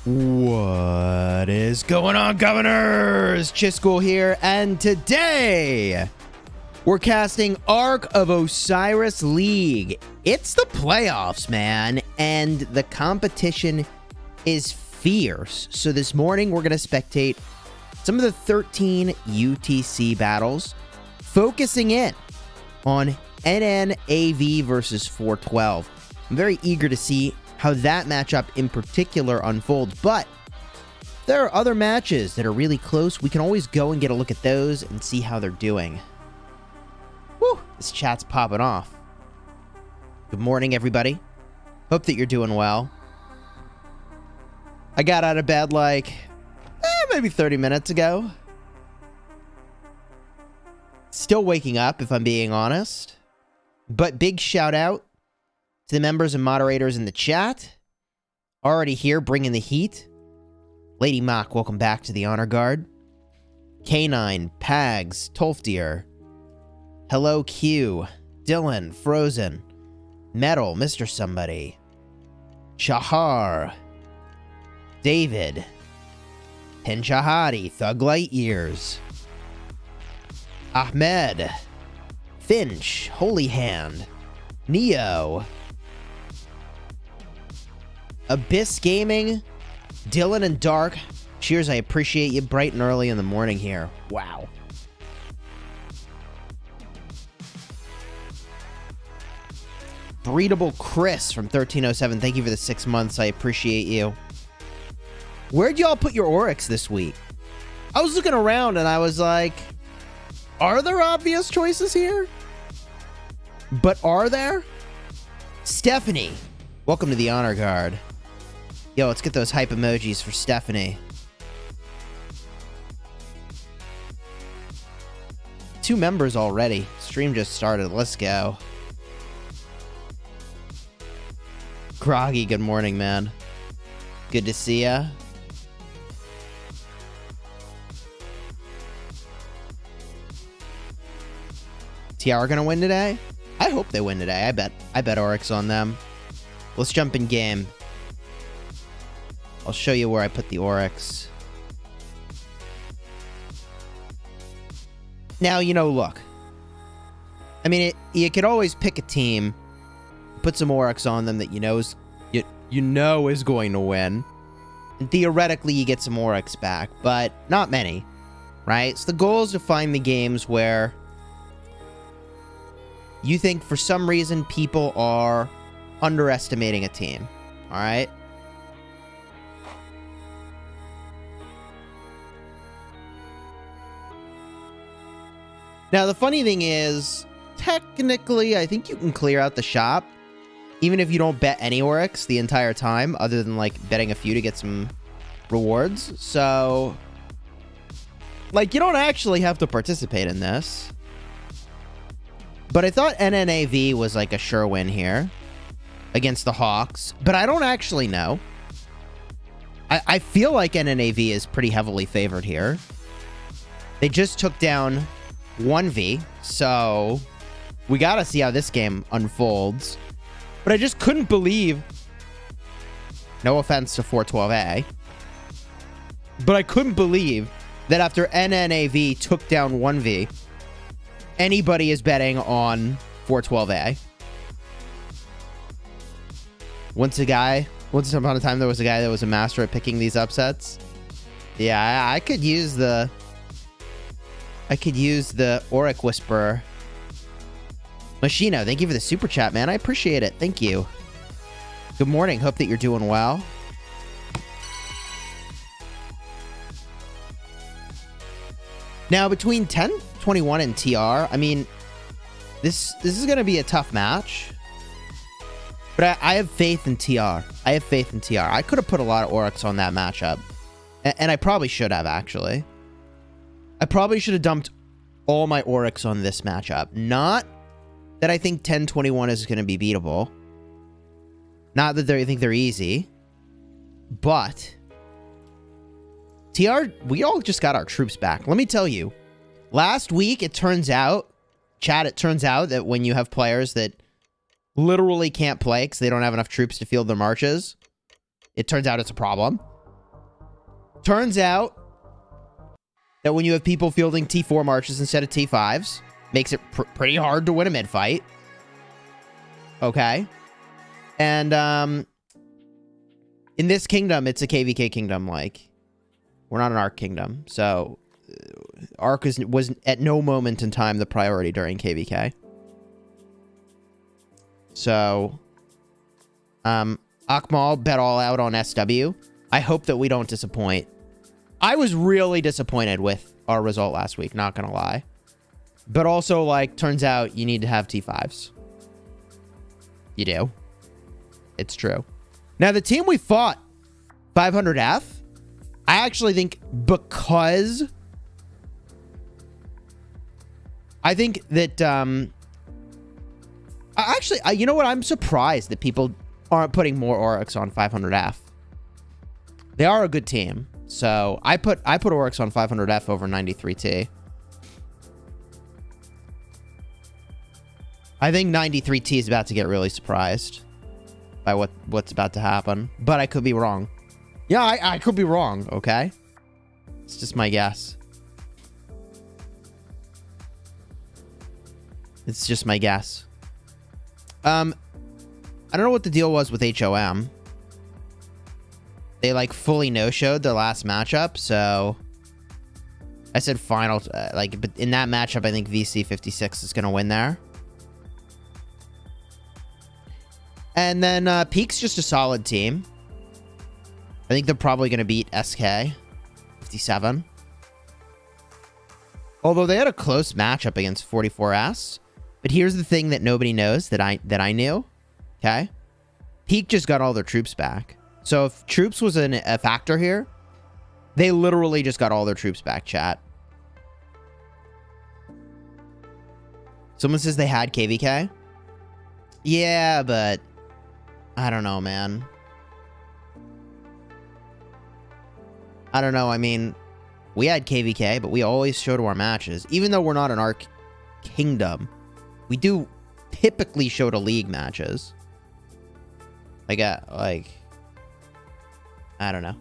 What is going on, governors? Chisgule here, and today we're casting Ark of Osiris League. It's the playoffs, man, and the competition is fierce. So this morning we're going to spectate some of the 13 UTC battles, focusing in on Nnav versus 412. I'm very eager to see how that matchup in particular unfolds, but there are other matches that are really close. We can always go and get a look at those and see how they're doing. Woo, this chat's popping off. Good morning, everybody. Hope that you're doing well. I got out of bed like maybe 30 minutes ago. Still waking up, if I'm being honest. But big shout out to the members and moderators in the chat. Already here, bringing the heat. Lady Mock, welcome back to the Honor Guard. K9, Pags, Tolfdeer. Hello Q. Dylan, Frozen. Metal, Mr. Somebody. Shahar. David. Pinchahadi, Thug Light Years. Ahmed. Finch, Holy Hand. Neo. Abyss Gaming, Dylan and Dark. Cheers, I appreciate you bright and early in the morning here. Wow. Breedable Chris from 1307. Thank you for the 6 months. I appreciate you. Where'd y'all put your Oryx this week? I was looking around and I was like, are there obvious choices here? But are there? Stephanie, welcome to the Honor Guard. Yo, let's get those hype emojis for Stephanie. 2 members already. Stream just started. Let's go. Groggy, good morning, man. Good to see ya. TR gonna win today? I hope they win today. I bet Oryx on them. Let's jump in game. I'll show you where I put the Oryx. Now, you know, look. I mean, you could always pick a team, put some Oryx on them that you know is going to win. And theoretically, you get some Oryx back, but not many, right? So the goal is to find the games where you think for some reason people are underestimating a team, all right? Now, the funny thing is, technically, I think you can clear out the shop, even if you don't bet any Oryx the entire time, other than, like, betting a few to get some rewards. So, like, you don't actually have to participate in this. But I thought Nnav was, like, a sure win here against the Hawks, but I don't actually know. I feel like Nnav is pretty heavily favored here. They just took down 1v, so we gotta see how this game unfolds. But I just couldn't believe, no offense to 412A, but I couldn't believe that after Nnav took down 1v, anybody is betting on 412A. Once upon a time, there was a guy that was a master at picking these upsets. Yeah, I could use the Auric Whisperer. Machino, thank you for the super chat, man. I appreciate it. Thank you. Good morning. Hope that you're doing well. Now, between 1021 and TR, I mean, this is going to be a tough match. But I have faith in TR. I have faith in TR. I could have put a lot of Oryx on that matchup. And I probably should have, actually. I probably should have dumped all my Oryx on this matchup. Not that I think 1021 is going to be beatable. Not that I think they're easy. But TR, we all just got our troops back. Let me tell you. Last week, it turns out, chat, it turns out that when you have players that literally can't play because they don't have enough troops to field their marches, it turns out it's a problem. Turns out that when you have people fielding T4 marches instead of T5s, makes it pretty hard to win a mid fight. Okay. And in this kingdom, it's a KVK kingdom. Like, we're not an Ark kingdom. So Ark was at no moment in time the priority during KVK. So Akmal bet all out on SW. I hope that we don't disappoint. I was really disappointed with our result last week, not gonna lie. But also, like, turns out you need to have T5s. You do. It's true. Now, the team we fought, 500F, I actually think because... I think that, actually, you know what? I'm surprised that people aren't putting more Oryx on 500F. They are a good team. So, I put Oryx on 500F over 93T. I think 93T is about to get really surprised by what's about to happen. But I could be wrong. Yeah, I could be wrong, okay? It's just my guess. It's just my guess. I don't know what the deal was with HOM. They, like, fully no-showed their last matchup, so... I said final... but in that matchup, I think VC56 is going to win there. And then Peak's just a solid team. I think they're probably going to beat SK 57. Although they had a close matchup against 44S. But here's the thing that nobody knows that I knew. Okay? Peak just got all their troops back. So if troops was a factor here, they literally just got all their troops back, chat. Someone says they had KVK. Yeah, but I don't know, man. I don't know. I mean, we had KVK, but we always show to our matches. Even though we're not an Ark Kingdom, we do typically show to League matches. Like, I don't know.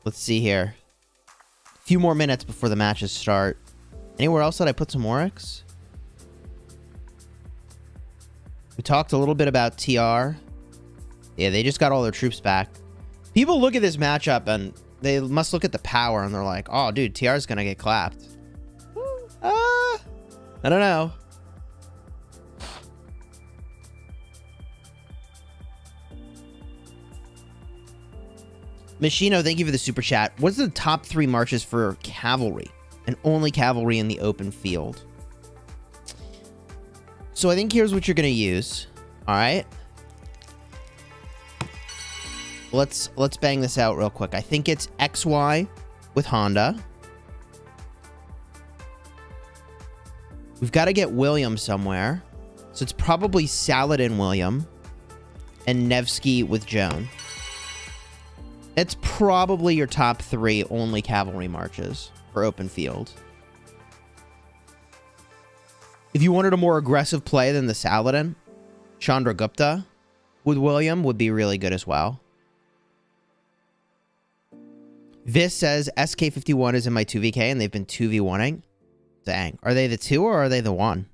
Let's see here. A few more minutes before the matches start. Anywhere else that I put some Oryx? We talked a little bit about TR. Yeah, they just got all their troops back. People look at this matchup and they must look at the power and they're like, oh, dude, TR's gonna get clapped. I don't know. Machino, thank you for the super chat. What's the top 3 marches for cavalry? And only cavalry in the open field. So I think here's what you're going to use. All right. Let's bang this out real quick. I think it's XY with Honda. We've got to get William somewhere. So it's probably Saladin William and Nevsky with Joan. It's probably your top 3 only cavalry marches for open field. If you wanted a more aggressive play than the Saladin, Chandragupta with William would be really good as well. Vis says SK51 is in my 2VK and they've been 2v1ing. Dang. Are they the 2 or are they the 1?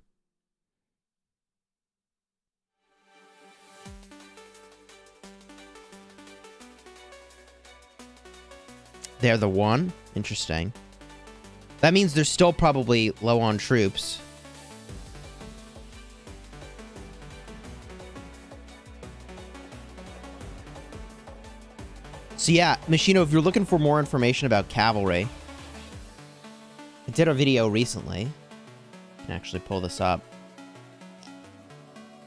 They're the 1? Interesting. That means they're still probably low on troops. So yeah, Machino, if you're looking for more information about cavalry, I did a video recently. I can actually pull this up.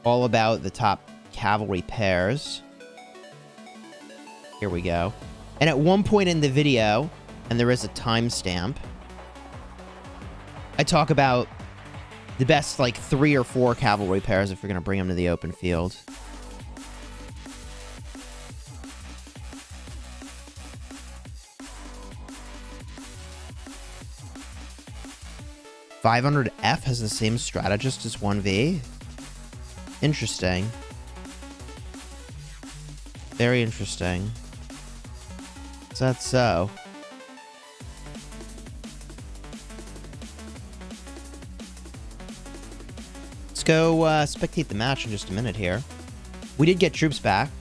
All about the top cavalry pairs. Here we go. And at one point in the video, and there is a timestamp, I talk about the best, like, 3 or 4 cavalry pairs if you're going to bring them to the open field. $500F has the same strategist as 1V? Interesting. Very interesting. Is that so? Let's go spectate the match in just a minute here. We did get troops back.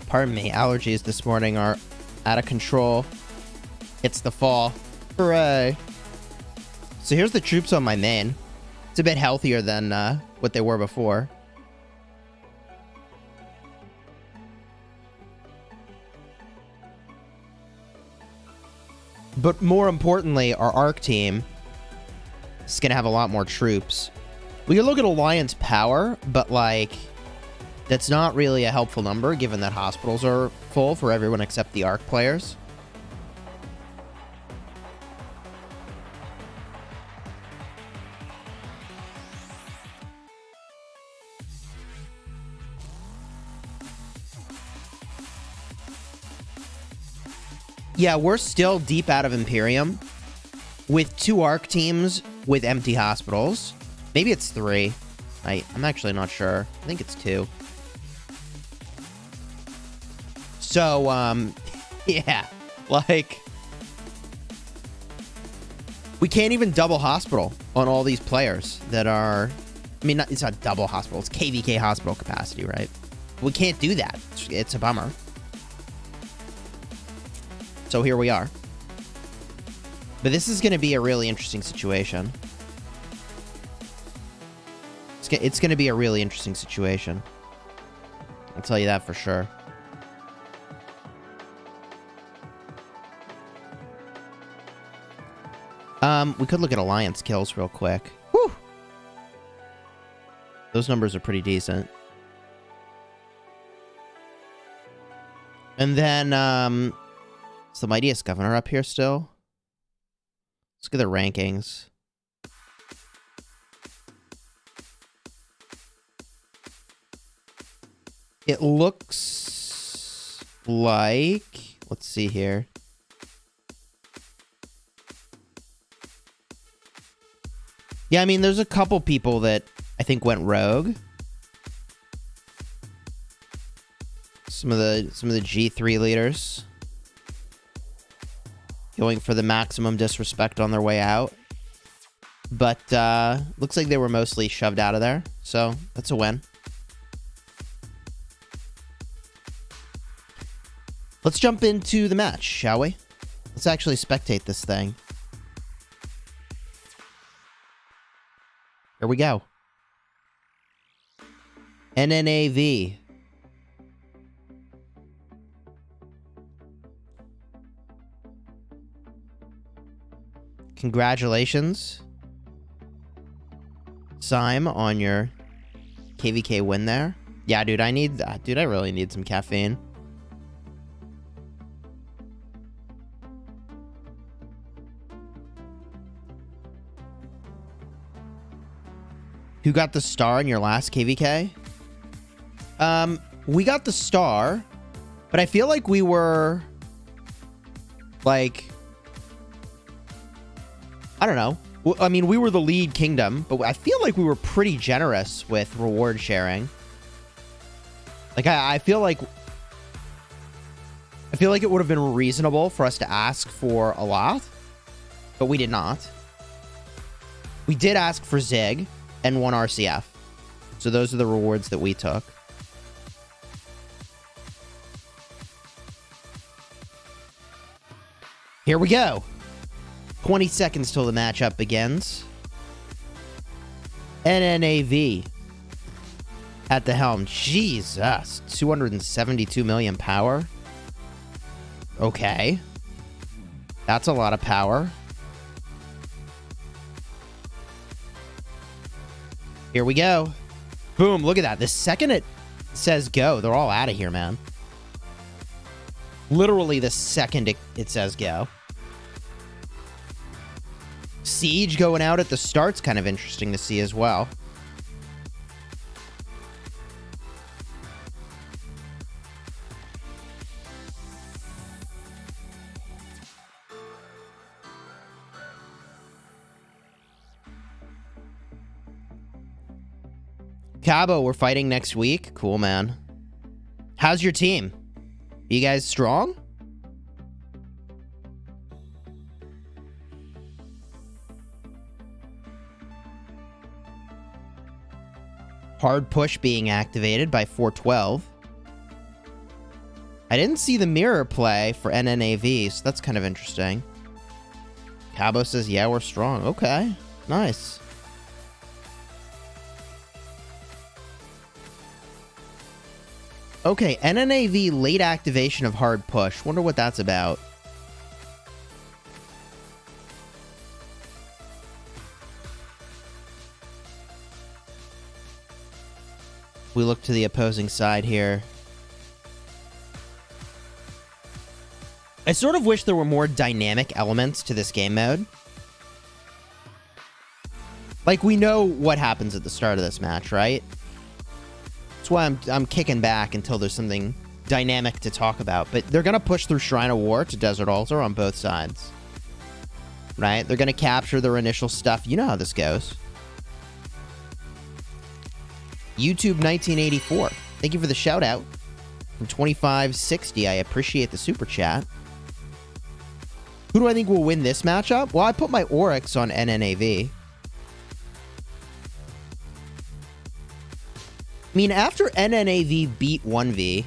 Pardon me, allergies this morning are out of control. It's the fall. Hooray. So here's the troops on my main. It's a bit healthier than what they were before. But more importantly, our Ark team is going to have a lot more troops. We can look at Alliance power, but like, that's not really a helpful number given that hospitals are full for everyone except the Ark players. Yeah, we're still deep out of Imperium with 2 Ark teams with empty hospitals. Maybe it's 3. I'm actually not sure. I think it's 2. So, yeah, like, we can't even double hospital on all these players that are, I mean, it's not double hospital, it's KVK hospital capacity, right? We can't do that. It's a bummer. So here we are. But this is going to be a really interesting situation. It's going to be a really interesting situation. I'll tell you that for sure. We could look at Alliance kills real quick. Whew! Those numbers are pretty decent. And then, is the Mightiest Governor up here still? Let's look at the rankings. It looks like... Let's see here. Yeah, I mean, there's a couple people that I think went rogue. Some of the G3 leaders going for the maximum disrespect on their way out. But looks like they were mostly shoved out of there. So that's a win. Let's jump into the match, shall we? Let's actually spectate this thing. Here we go. Nnav. Congratulations, Sime, on your KVK win there. Yeah, dude, I need that. Dude, I really need some caffeine. Who got the star in your last KVK? We got the star, but I feel like we were, like, I don't know. I mean, we were the lead kingdom, but I feel like we were pretty generous with reward sharing. Like, I feel like it would have been reasonable for us to ask for a lot, but we did not. We did ask for Zig and 1 RCF. So those are the rewards that we took. Here we go. 20 seconds till the matchup begins. Nnav at the helm. Jesus. 272 million power. Okay. That's a lot of power. Here we go. Boom, look at that. The second it says go, they're all out of here, man. Literally the second it says go. Siege going out at the start's kind of interesting to see as well. Cabo, we're fighting next week. Cool, man. How's your team? You guys strong? Hard push being activated by 412. I didn't see the mirror play for Nnav, so that's kind of interesting. Cabo says, yeah, we're strong. Okay, nice. Okay, Nnav late activation of hard push. Wonder what that's about. We look to the opposing side here. I sort of wish there were more dynamic elements to this game mode. Like, we know what happens at the start of this match, right? That's why I'm kicking back until there's something dynamic to talk about. But they're going to push through Shrine of War to Desert Altar on both sides. Right? They're going to capture their initial stuff. You know how this goes. YouTube 1984. Thank you for the shout out. From 2560, I appreciate the super chat. Who do I think will win this matchup? Well, I put my Oryx on Nnav. I mean, after Nnav beat 1v,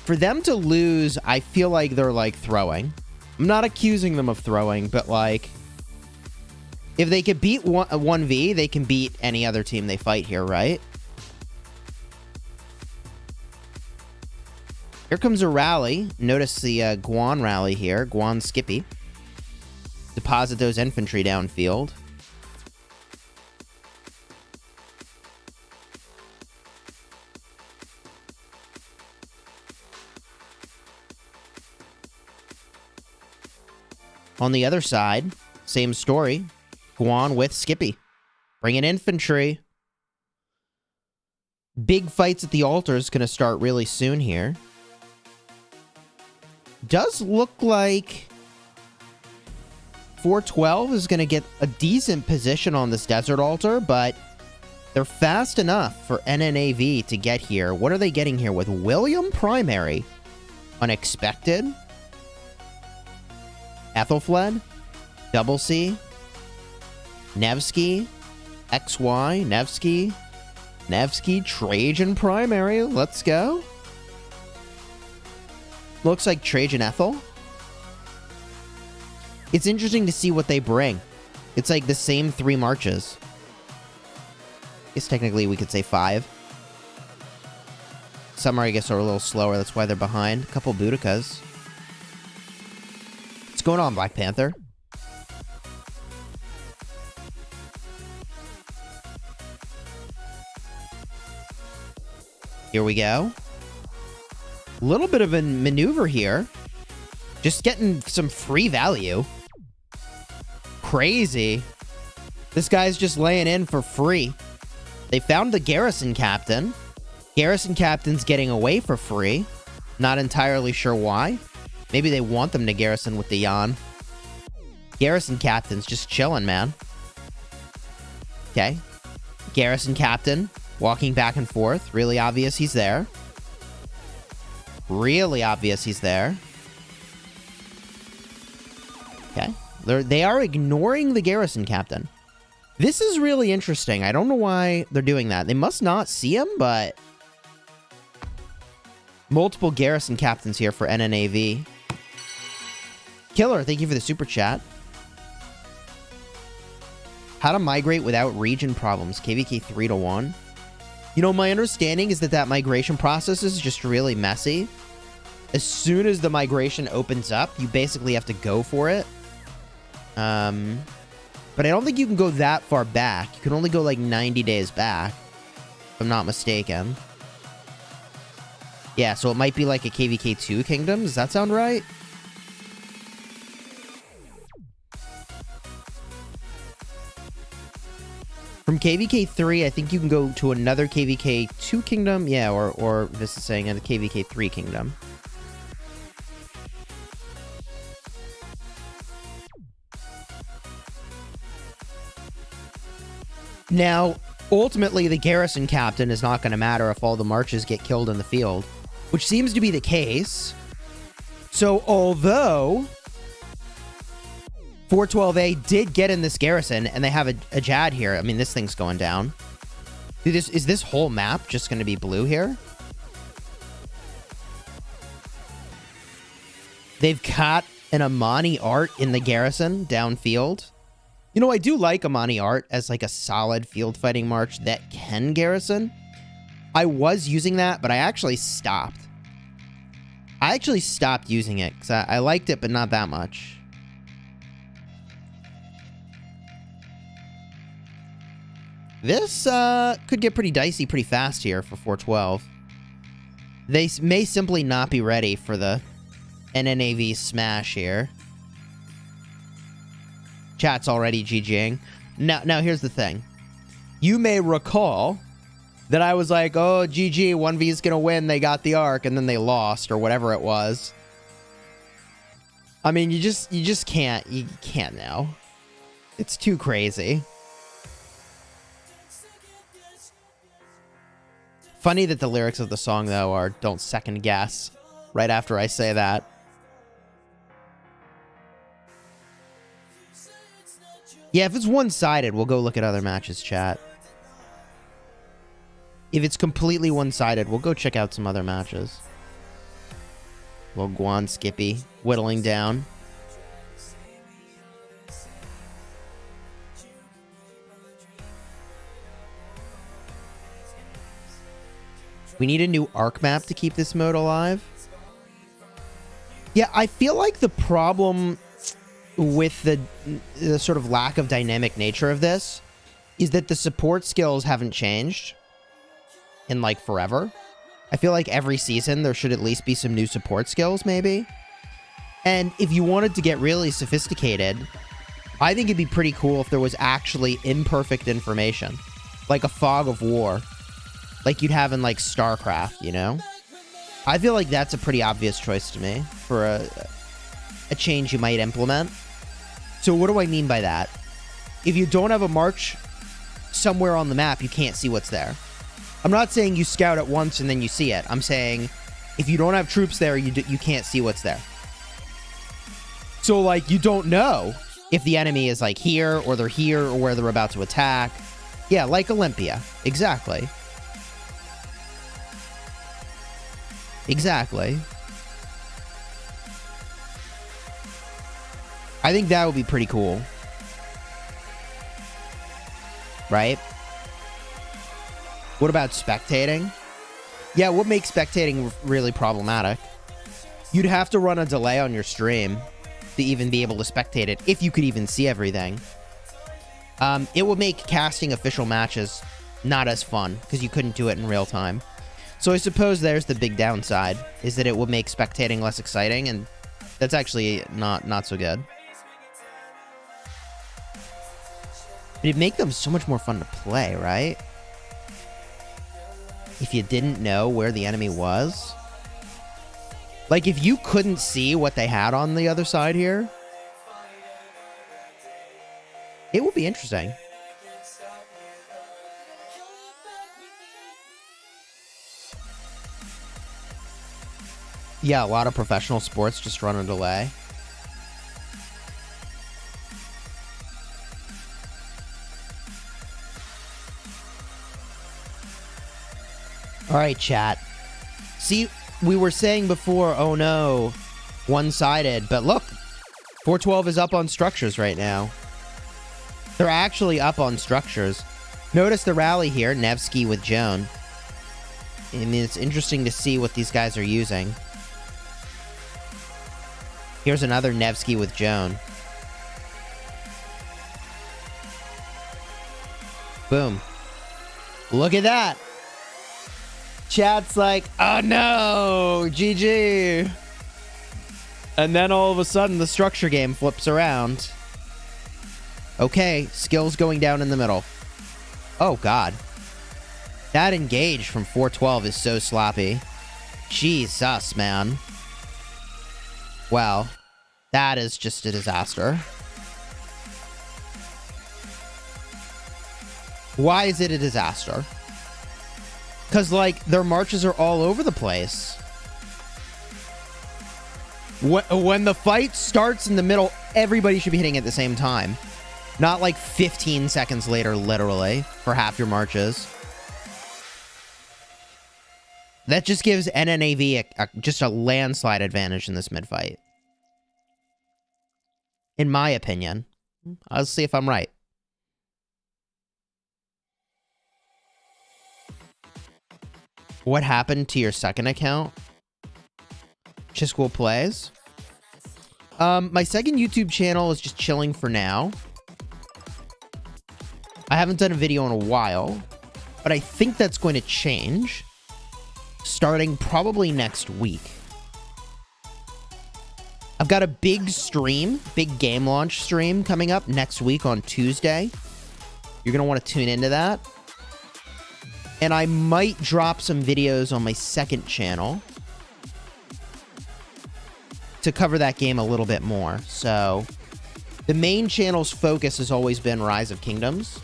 for them to lose, I feel like they're, like, throwing. I'm not accusing them of throwing, but, like, if they could beat 1v, they can beat any other team they fight here, right? Here comes a rally. Notice the Guan rally here. Guan Skippy. Deposit those infantry downfield. On the other side, same story. Guan with Skippy. Bring in infantry. Big fights at the altar is going to start really soon here. Does look like 412 is going to get a decent position on this desert altar, but they're fast enough for Nnav to get here. What are they getting here with? William Primary. Unexpected. Ethelfled. Double C. Nevsky. XY. Nevsky. Nevsky. Trajan Primary. Let's go. Looks like Trajan Ethel. It's interesting to see what they bring. It's like the same 3 marches. I guess technically we could say 5. Some, I guess, are a little slower. That's why they're behind. A couple Boudikas. What's going on, Black Panther? Here we go. Little bit of a maneuver here. Just getting some free value. Crazy. This guy's just laying in for free. They found the garrison captain. Garrison captain's getting away for free. Not entirely sure why. Maybe they want them to garrison with the Yan. Garrison captain's just chilling, man. Okay. Garrison captain walking back and forth. Really obvious he's there. Really obvious he's there. Okay. They are ignoring the garrison captain. This is really interesting. I don't know why they're doing that. They must not see him, but... multiple garrison captains here for Nnav. Killer, thank you for the super chat. How to migrate without region problems. KVK 3-1. You know, my understanding is that that migration process is just really messy. As soon as the migration opens up, you basically have to go for it. But I don't think you can go that far back. You can only go like 90 days back, if I'm not mistaken. Yeah, so it might be like a KVK 2 kingdom. Does that sound right? From KVK 3, I think you can go to another KVK 2 kingdom. Yeah, or this is saying a KVK 3 kingdom. Now, ultimately the garrison captain is not going to matter if all the marches get killed in the field, which seems to be the case. So although 412A did get in this garrison and they have a Jad here, I mean, this thing's going down. Dude, is this whole map just going to be blue here? They've got an Amani Art in the garrison downfield. You know, I do like Amani Art as like a solid field fighting march that can garrison. I was using that, but I actually stopped. I actually stopped using it because I liked it, but not that much. This could get pretty dicey pretty fast here for 412. They may simply not be ready for the Nnav smash here. Chat's already GGing. Now here's the thing. You may recall that I was like, oh, GG, 1v is gonna win, they got the Ark, and then they lost, or whatever it was. I mean, you just can't now. It's too crazy. Funny that the lyrics of the song, though, are "don't second guess" right after I say that. Yeah, if it's one-sided, we'll go look at other matches, chat. If it's completely one-sided, we'll go check out some other matches. Little Guan Skippy whittling down. We need a new Ark map to keep this mode alive. Yeah, I feel like the problem with the sort of lack of dynamic nature of this is that the support skills haven't changed in like forever. I feel like every season there should at least be some new support skills, maybe. And if you wanted to get really sophisticated, I think it'd be pretty cool if there was actually imperfect information, like a fog of war, like you'd have in like StarCraft, you know? I feel like that's a pretty obvious choice to me for a change you might implement. So what do I mean by that? If you don't have a march somewhere on the map, you can't see what's there. I'm not saying you scout it once and then you see it. I'm saying if you don't have troops there, you can't see what's there. So, like, you don't know if the enemy is, like, here, or they're here, or where they're about to attack. Yeah, like Olympia. Exactly. Exactly. I think that would be pretty cool. Right? What about spectating? Yeah, what makes spectating really problematic? You'd have to run a delay on your stream to even be able to spectate it, if you could even see everything. It would make casting official matches not as fun, because you couldn't do it in real time. So I suppose there's the big downside, is that it would make spectating less exciting, and that's actually not so good. But it'd make them so much more fun to play, right? If you didn't know where the enemy was. Like, if you couldn't see what they had on the other side here, it would be interesting. Yeah, a lot of professional sports just run a delay. All right, chat. See, we were saying before, oh no, one-sided, but look, 412 is up on structures right now. They're actually up on structures. Notice the rally here, Nevsky with Joan. I mean, it's interesting to see what these guys are using. Here's another Nevsky with Joan. Boom. Look at that. Chat's like, oh no, GG. And then all of a sudden the structure game flips around. Okay, skills going down in the middle. Oh god. That engage from 412 is so sloppy. Jesus, man. Wow. That is just a disaster. Why is it a disaster? Because, like, their marches are all over the place. When the fight starts in the middle, everybody should be hitting at the same time. Not like 15 seconds later, literally, for half your marches. That just gives Nnav just a landslide advantage in this mid-fight. In my opinion. I'll see if I'm right. What happened to your second account? Chisgule plays. My second YouTube channel is just chilling for now. I haven't done a video in a while, but I think that's going to change starting probably next week. I've got a big stream, big game launch stream coming up next week on Tuesday. You're going to want to tune into that. And I might drop some videos on my second channel to cover that game a little bit more. So the main channel's focus has always been Rise of Kingdoms.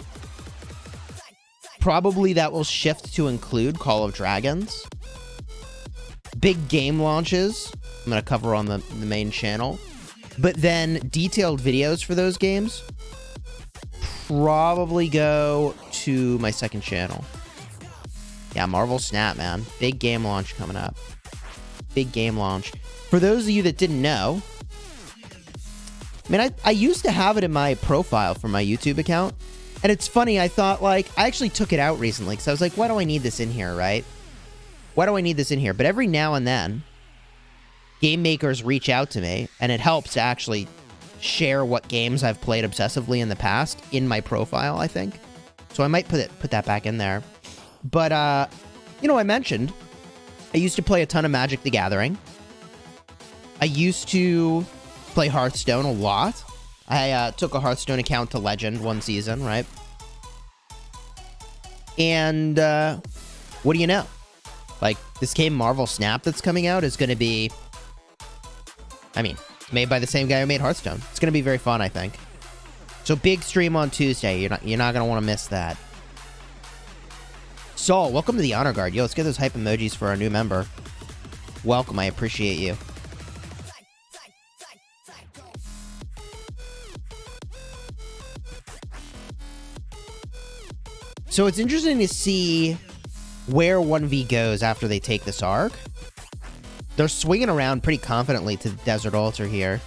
Probably that will shift to include Call of Dragons. Big game launches I'm going to cover on the main channel. But then detailed videos for those games probably go to my second channel. Yeah, Marvel Snap, man. Big game launch coming up. Big game launch. For those of you that didn't know, I mean, I used to have it in my profile for my YouTube account. And it's funny, I thought, like, I actually took it out recently because I was like, why do I need this in here, right? Why do I need this in here? But every now and then, game makers reach out to me, and it helps to actually share what games I've played obsessively in the past in my profile, I think. So I might put that back in there. But, you know, I mentioned I used to play a ton of Magic the Gathering. I used to play Hearthstone a lot. I took a Hearthstone account to Legend one season, right? And what do you know? Like, this game Marvel Snap that's coming out is going to be... I mean, made by the same guy who made Hearthstone. It's going to be very fun, I think. So big stream on Tuesday. You're not going to want to miss that. Saul, welcome to the Honor Guard. Yo, let's get those hype emojis for our new member. Welcome, I appreciate you. So it's interesting to see where 1v goes after they take this arc. They're swinging around pretty confidently to the Desert Altar here.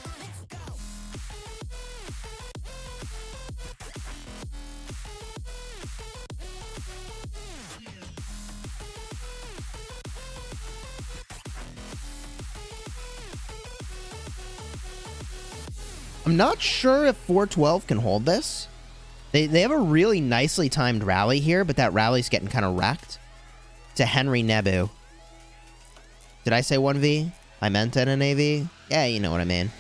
I'm not sure if 412 can hold this. They have a really nicely timed rally here, but that rally's getting kind of wrecked. To Henry Nebu. Did I say 1v? I meant Nnav? Yeah, you know what I mean.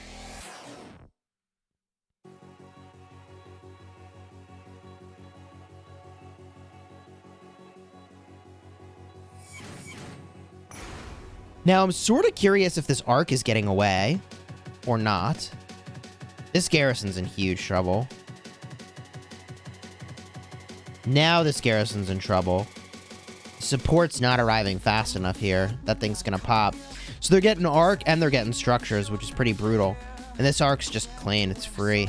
Now, I'm sort of curious if this arc is getting away or not. This garrison's in huge trouble. Now this garrison's in trouble. Support's not arriving fast enough here. That thing's gonna pop. So they're getting arc and they're getting structures, which is pretty brutal. And this arc's just clean. It's free.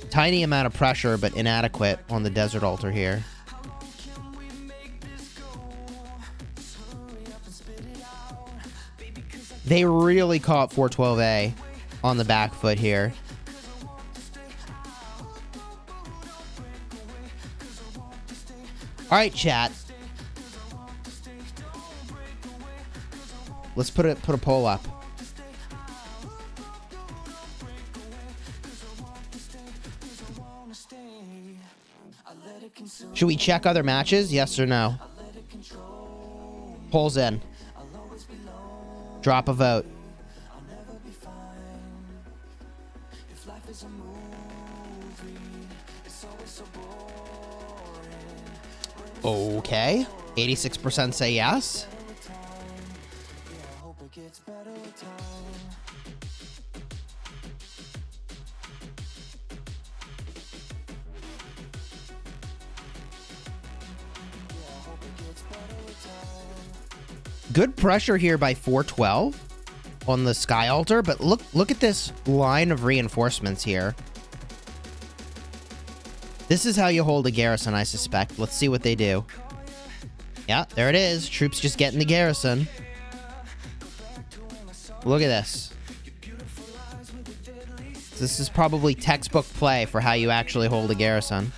Tiny amount of pressure, but inadequate on the Desert Altar here. They really caught 412A on the back foot here. All right, chat. Let's put a poll up. Should we check other matches? Yes or no? Polls in. Drop a vote. Okay. 86% say yes. Good pressure here by 412 on the Sky Altar, but look at this line of reinforcements here. This is how you hold a garrison, I suspect. Let's see what they do. Yeah, there it is. Troops just getting the garrison. Look at this. This is probably textbook play for how you actually hold a garrison.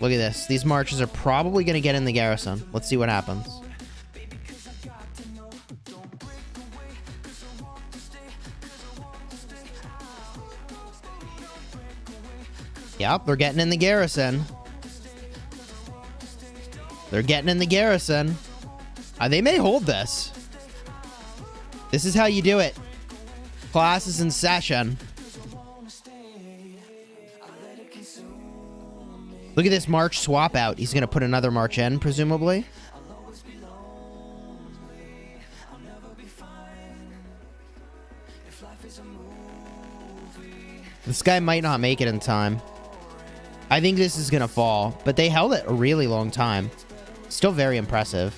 Look at this. These marches are probably going to get in the garrison. Let's see what happens. Yep, they're getting in the garrison. They're getting in the garrison. They may hold this. This is how you do it. Class is in session. Look at this march swap out. He's going to put another march in, presumably. This guy might not make it in time. I think this is going to fall, but they held it a really long time. Still very impressive.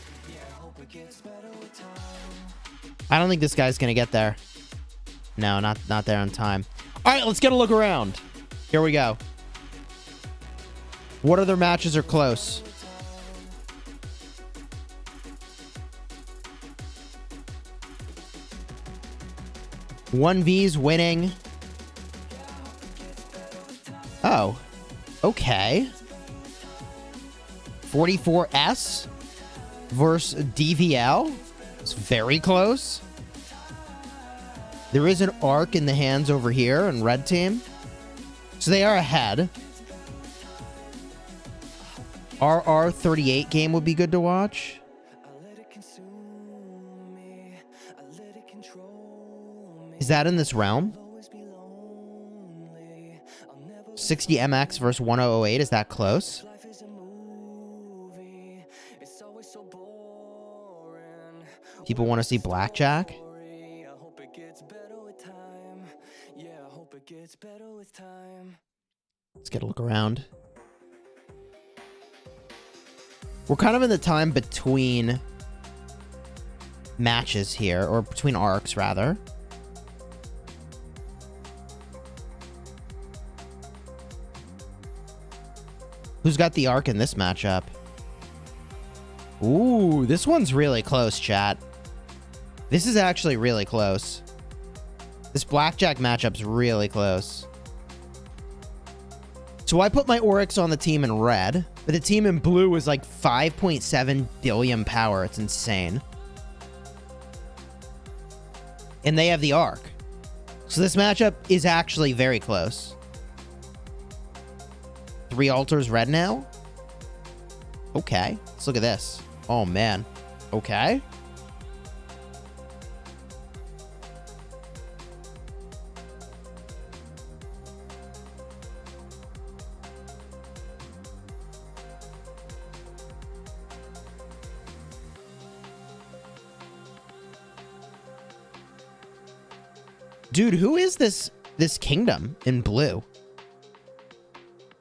I don't think this guy's going to get there. No, not there on time. All right, let's get a look around. Here we go. What other matches are close? One V's winning. Oh, okay. 44S versus DVL. It's very close. There is an arc in the hands over here in red team. So they are ahead. RR38 game would be good to watch. Is that in this realm? 60 MX versus 1008. Is that close? People want to see blackjack. Let's get a look around. We're kind of in the time between matches here, or between arcs, rather. Who's got the arc in this matchup? Ooh, this one's really close, chat. This is actually really close. This blackjack matchup's really close. So I put my Oryx on the team in red, but the team in blue was like 5.7 billion power. It's insane. And they have the arc. So this matchup is actually very close. 3 altars red now? Okay. Let's look at this. Oh, man. Okay. Dude, who is this kingdom in blue?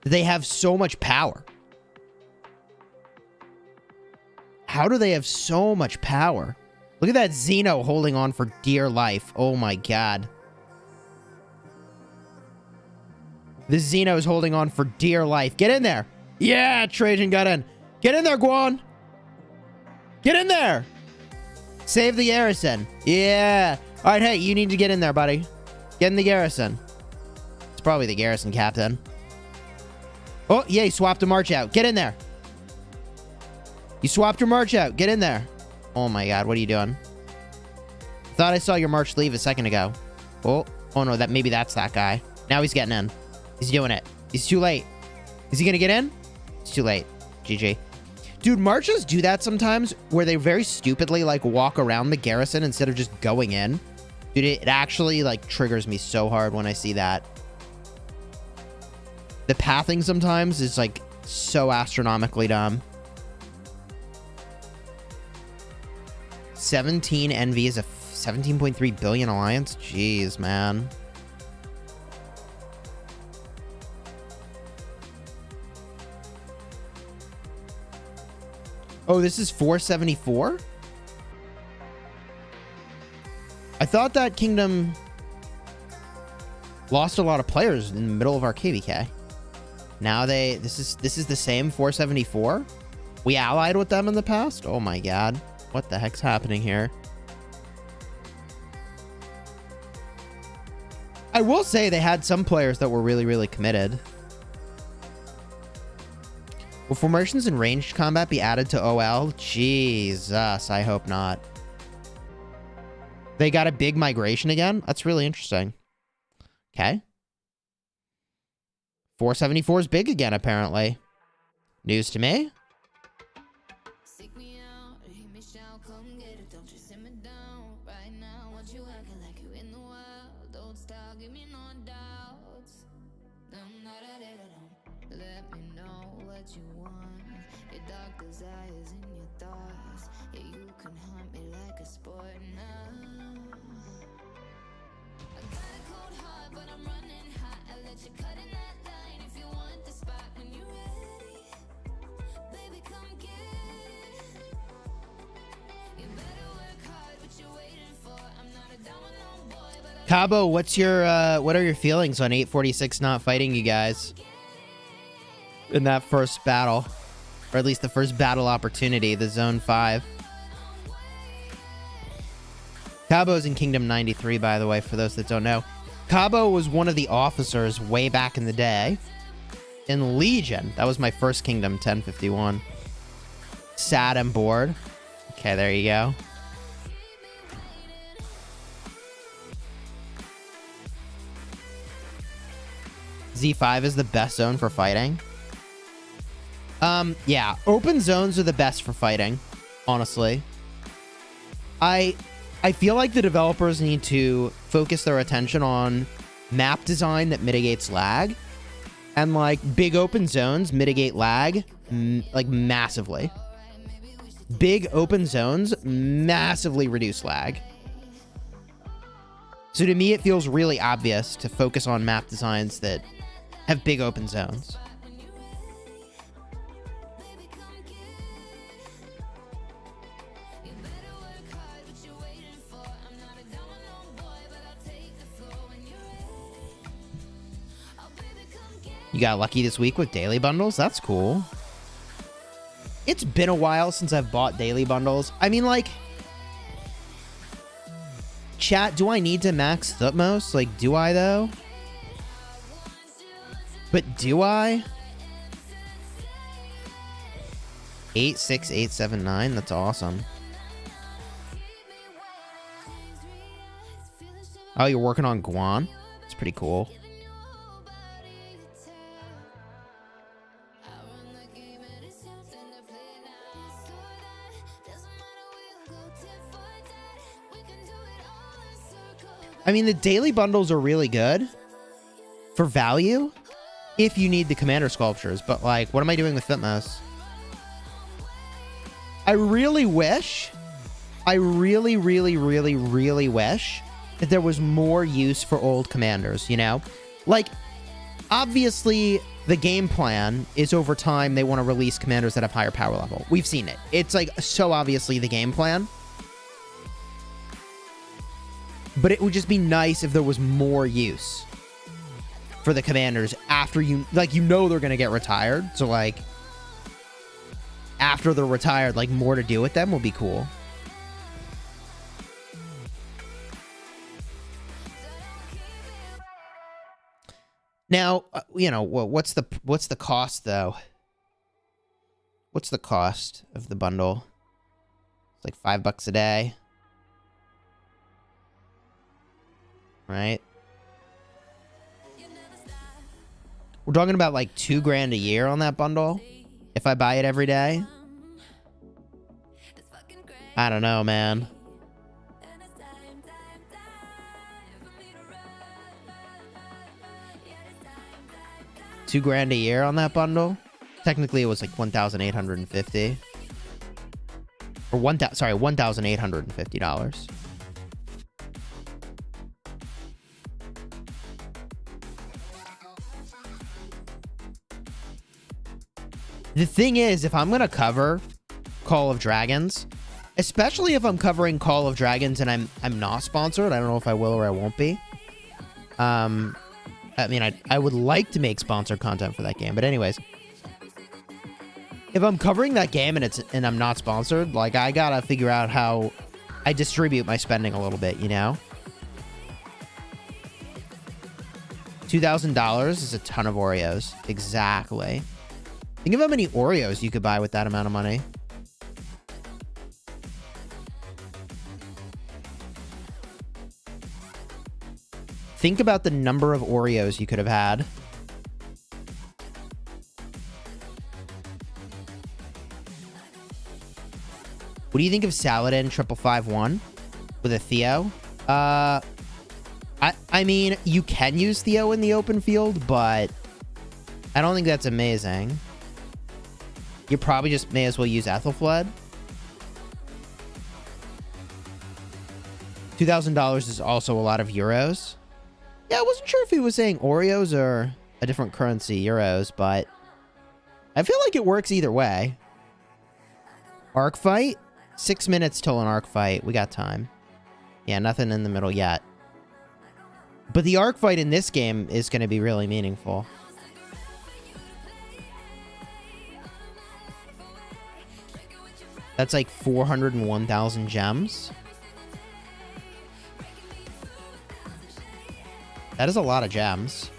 They have so much power. How do they have so much power? Look at that Xeno holding on for dear life. Oh my god. This Xeno is holding on for dear life. Get in there. Yeah, Trajan got in. Get in there, Guan. Get in there. Save the garrison. Yeah. All right, hey, you need to get in there, buddy. Get in the garrison. It's probably the garrison captain. Oh, yeah, he swapped a march out. Get in there. You swapped your march out. Get in there. Oh, my God. What are you doing? Thought I saw your march leave a second ago. Oh, no, maybe that's that guy. Now he's getting in. He's doing it. He's too late. Is he going to get in? It's too late. GG. Dude, marches do that sometimes where they very stupidly, like, walk around the garrison instead of just going in. Dude, it actually, like, triggers me so hard when I see that. The pathing sometimes is, like, so astronomically dumb. 17 NV is a 17.3 billion alliance? Jeez, man. Oh, this is 474? I thought that Kingdom lost a lot of players in the middle of our KVK. Now this is the same 474. We allied with them in the past. Oh my god, what the heck's happening here? I will say they had some players that were really, really committed. Will formations in ranged combat be added to OL? Jesus, I hope not. They got a big migration again? That's really interesting. Okay. 474 is big again, apparently. News to me. Cabo, what are your feelings on 846 not fighting you guys in that first battle, or at least the first battle opportunity, the Zone 5? Cabo's in Kingdom 93, by the way, for those that don't know. Cabo was one of the officers way back in the day in Legion. That was my first Kingdom, 1051. Sad and bored. Okay, there you go. Z5 is the best zone for fighting. Yeah, open zones are the best for fighting, honestly. I feel like the developers need to focus their attention on map design that mitigates lag, and like big open zones mitigate lag like massively. Big open zones massively reduce lag. So to me, it feels really obvious to focus on map designs that have big open zones. You got lucky this week with daily bundles? That's cool. It's been a while since I've bought daily bundles. I mean, like, chat, do I need to max Thutmose? Like, do I, though? But do I? 86879, that's awesome. Oh, you're working on Guan? It's pretty cool. I mean, the daily bundles are really good for value if you need the commander sculptures, but like, what am I doing with Thutmose? I really wish, I really wish that there was more use for old commanders, you know? Like, obviously, the game plan is over time they want to release commanders that have higher power level. We've seen it. It's like so obviously the game plan. But it would just be nice if there was more use for the commanders after you, like, you know they're going to get retired. So, like, after they're retired, like, more to do with them will be cool. Now, you know, what's the cost, though? What's the cost of the bundle? It's like $5 a day. Right? We're talking about like $2,000 a year on that bundle if I buy it every day. I don't know, man. $2,000 a year on that bundle. Technically, it was like 1,850. Or $1,850. The thing is, if I'm going to cover Call of Dragons, Especially if I'm covering Call of Dragons and I'm not sponsored. I don't know if I will or I won't be. I mean, I would like to make sponsored content for that game, but anyways, if I'm covering that game and I'm not sponsored, like, I gotta figure out how I distribute my spending a little bit, you know? $2,000 is a ton of Oreos. Exactly. Think of how many Oreos you could buy with that amount of money. Think about the number of Oreos you could have had. What do you think of Saladin 5551 with a Theo? I mean, you can use Theo in the open field, but I don't think that's amazing. You probably just may as well use Ethelfled. $2,000 is also a lot of euros. Yeah, I wasn't sure if he was saying Oreos or a different currency, euros, but I feel like it works either way. Arc fight? 6 minutes till an arc fight. We got time. Yeah, nothing in the middle yet. But the arc fight in this game is going to be really meaningful. That's like 401,000 gems. That is a lot of gems.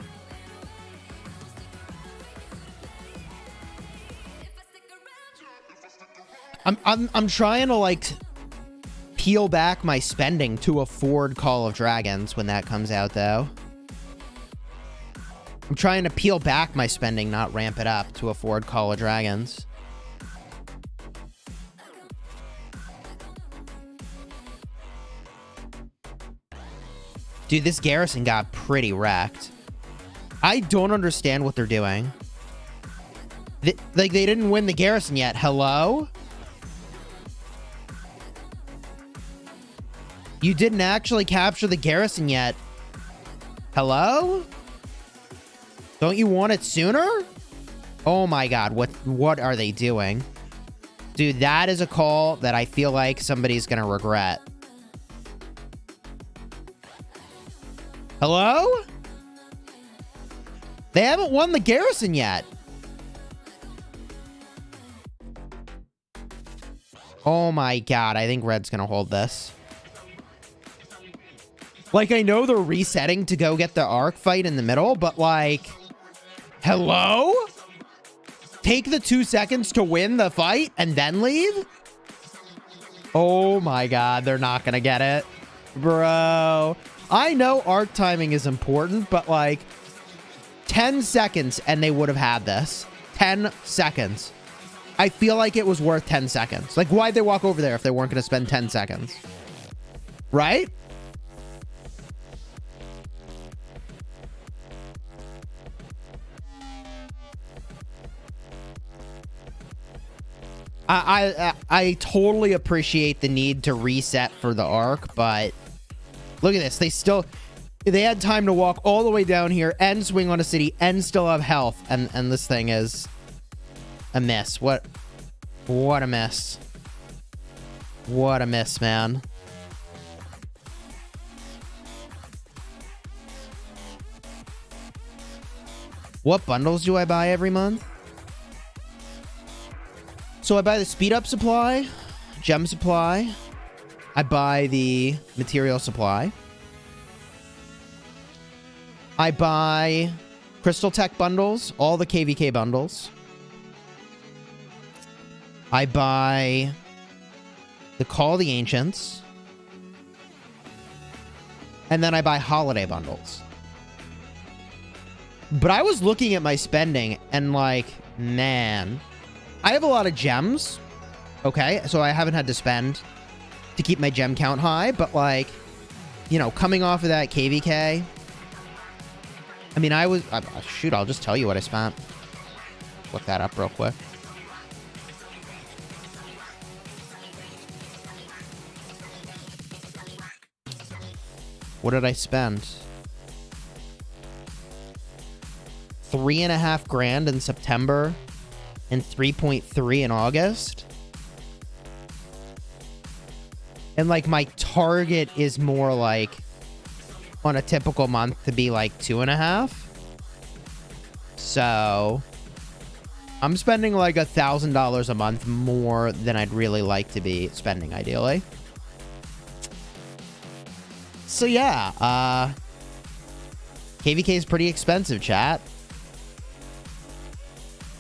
I'm trying to, like, peel back my spending to afford Call of Dragons when that comes out, though. I'm trying to peel back my spending, not ramp it up to afford Call of Dragons. Dude, this garrison got pretty wrecked. I don't understand what they're doing. Like, they didn't win the garrison yet. Hello? You didn't actually capture the garrison yet. Hello? Don't you want it sooner? Oh my god, what are they doing? Dude, that is a call that I feel like somebody's gonna regret. Hello? They haven't won the garrison yet. Oh my god, I think Red's gonna hold this. Like, I know they're resetting to go get the arc fight in the middle, but, like, hello? Take the 2 seconds to win the fight and then leave? Oh my god, they're not gonna get it. Bro. I know arc timing is important, but, like, 10 seconds and they would have had this. 10 seconds. I feel like it was worth 10 seconds. Like, why'd they walk over there if they weren't going to spend 10 seconds? Right? I totally appreciate the need to reset for the arc, but look at this. They had time to walk all the way down here and swing on a city and still have health. And this thing is a miss. What a miss. What a miss, man. What bundles do I buy every month? So I buy the speed up supply, gem supply. I buy the material supply. I buy crystal tech bundles, all the KVK bundles. I buy the Call of the Ancients. And then I buy holiday bundles. But I was looking at my spending and, like, man, I have a lot of gems. Okay, so I haven't had to spend to keep my gem count high, but, like, you know, coming off of that KVK, I mean, shoot, I'll just tell you what I spent. Look that up real quick. What did I spend? 3.5 grand in September and 3.3 in August. And like my target is more like on a typical month to be like 2.5. So I'm spending like $1,000 a month more than I'd really like to be spending ideally. So yeah, KVK is pretty expensive, chat.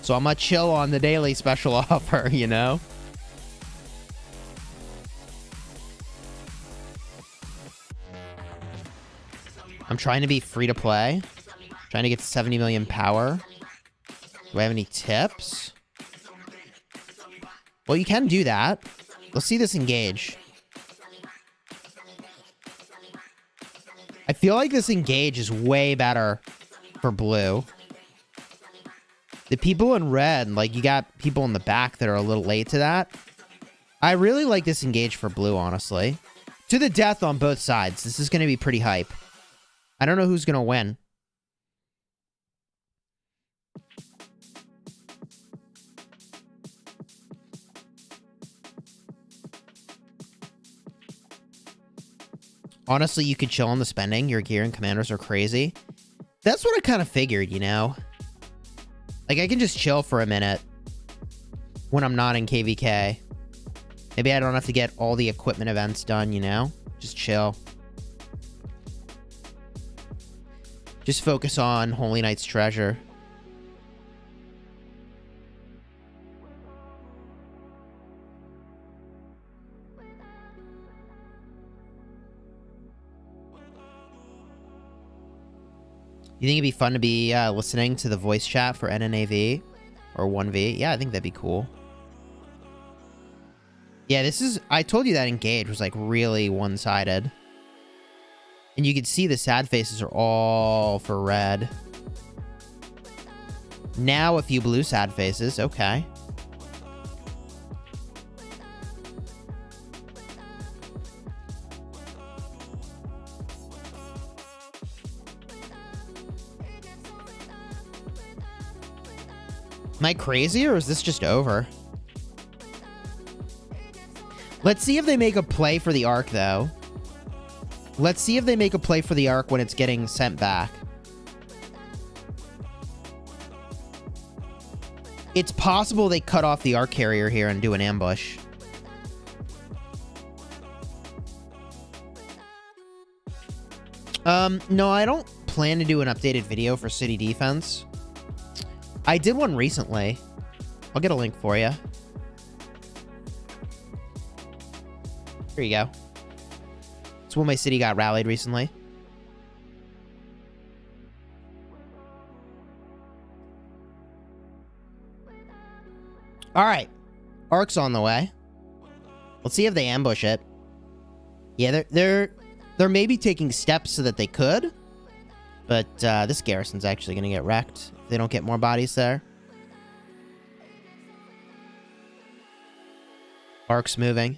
So I'm gonna chill on the daily special offer, you know? I'm trying to be free to play. Trying to get to 70 million power. Do I have any tips? Well, you can do that. Let's see this engage. I feel like this engage is way better for blue. The people in red, like you got people in the back that are a little late to that. I really like this engage for blue, honestly. To the death on both sides. This is going to be pretty hype. I don't know who's going to win. Honestly, you could chill on the spending. Your gear and commanders are crazy. That's what I kind of figured, you know? Like, I can just chill for a minute when I'm not in KVK. Maybe I don't have to get all the equipment events done, you know? Just chill. Just focus on Holy Knight's Treasure. You think it'd be fun to be listening to the voice chat for NNAV or 1V? Yeah, I think that'd be cool. Yeah, this is... I told you that engage was like really one-sided. And you can see the sad faces are all for red. Now a few blue sad faces. Okay. Am I crazy or is this just over? Let's see if they make a play for the Ark, though. Let's see if they make a play for the Ark when it's getting sent back. It's possible they cut off the Ark carrier here and do an ambush. No, I don't plan to do an updated video for City Defense. I did one recently. I'll get a link for you. Here you go. It's when my city got rallied recently. All right. Ark's on the way. Let's see if they ambush it. Yeah, they're maybe taking steps so that they could. But this garrison's actually going to get wrecked if they don't get more bodies there. Ark's moving.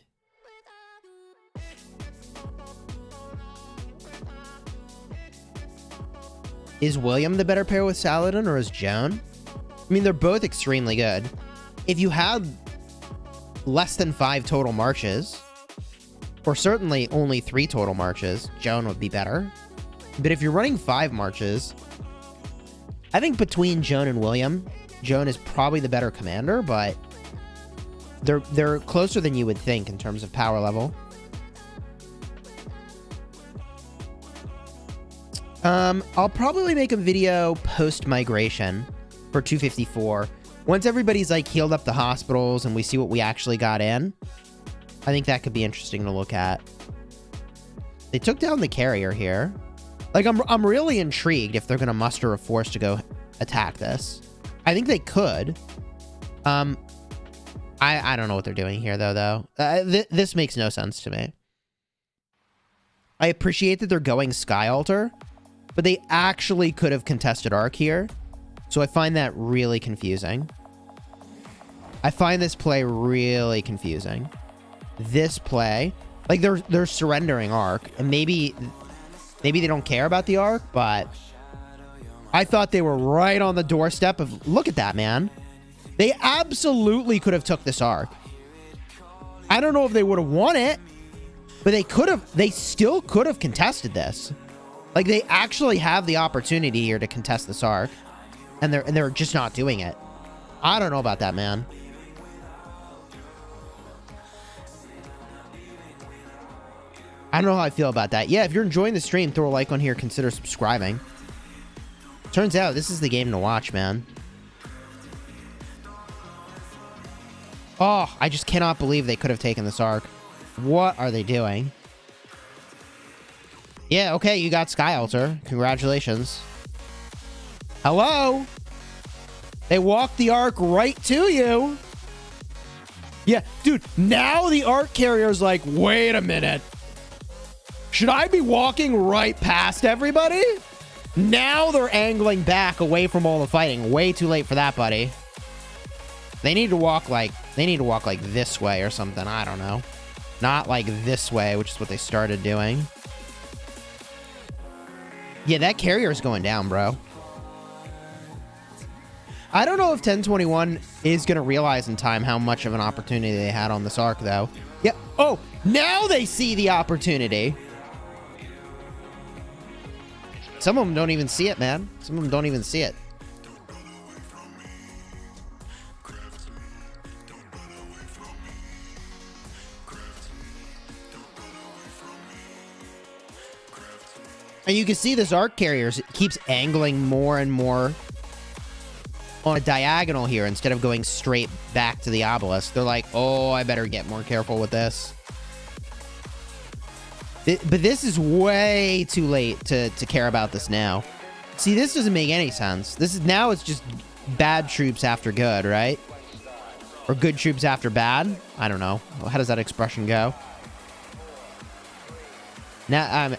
Is William the better pair with Saladin or is Joan? I mean, they're both extremely good. If you had less than 5 total marches, or certainly only 3 total marches, Joan would be better. But if you're running 5 marches, I think between Joan and William, Joan is probably the better commander, but they're closer than you would think in terms of power level. I'll probably make a video post-migration for 254. Once everybody's like healed up the hospitals and we see what we actually got in, I think that could be interesting to look at. They took down the carrier here. Like, I'm really intrigued if they're going to muster a force to go attack this. I think they could. I don't know what they're doing here, though. This makes no sense to me. I appreciate that they're going Sky Altar, but they actually could have contested Ark here. So I find that really confusing. I find this play really confusing. This play, like they're surrendering Ark, and maybe they don't care about the Ark, but I thought they were right on the doorstep of, look at that, man. They absolutely could have took this Ark. I don't know if they would have won it, But they still could have contested this. Like, they actually have the opportunity here to contest this arc. And they're just not doing it. I don't know about that, man. I don't know how I feel about that. Yeah, if you're enjoying the stream, throw a like on here. Consider subscribing. Turns out this is the game to watch, man. Oh, I just cannot believe they could have taken this arc. What are they doing? Yeah, okay, you got Sky Altar. Congratulations. Hello? They walked the arc right to you. Yeah, dude, now the arc carrier's like, wait a minute. Should I be walking right past everybody? Now they're angling back away from all the fighting. Way too late for that, buddy. They need to walk like this way or something. I don't know. Not like this way, which is what they started doing. Yeah, that carrier's going down, bro. I don't know if 1021 is going to realize in time how much of an opportunity they had on this arc, though. Yeah. Oh, now they see the opportunity. Some of them don't even see it, man. Some of them don't even see it. And you can see this arc carrier keeps angling more and more on a diagonal here instead of going straight back to the obelisk. They're like, oh, I better get more careful with this. But this is way too late to care about this now. See, this doesn't make any sense. This is now it's just bad troops after good, right? Or good troops after bad? I don't know. How does that expression go? Now,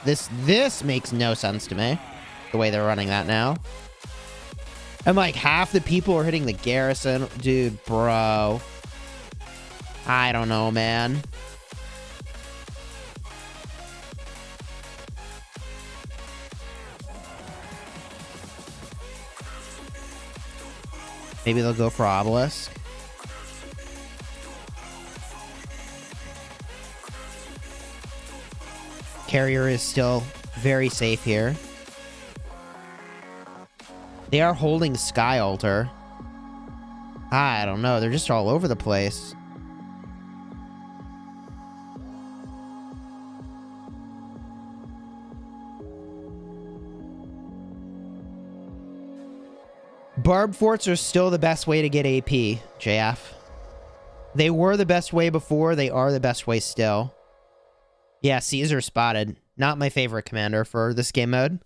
this makes no sense to me, the way they're running that now. And like half the people are hitting the garrison. Dude, bro. I don't know, man. Maybe they'll go for obelisk. Carrier is still very safe here. They are holding Sky Altar. I don't know. They're just all over the place. Barb forts are still the best way to get AP, JF. They were the best way before. They are the best way still. Yeah, Caesar spotted. Not my favorite commander for this game mode.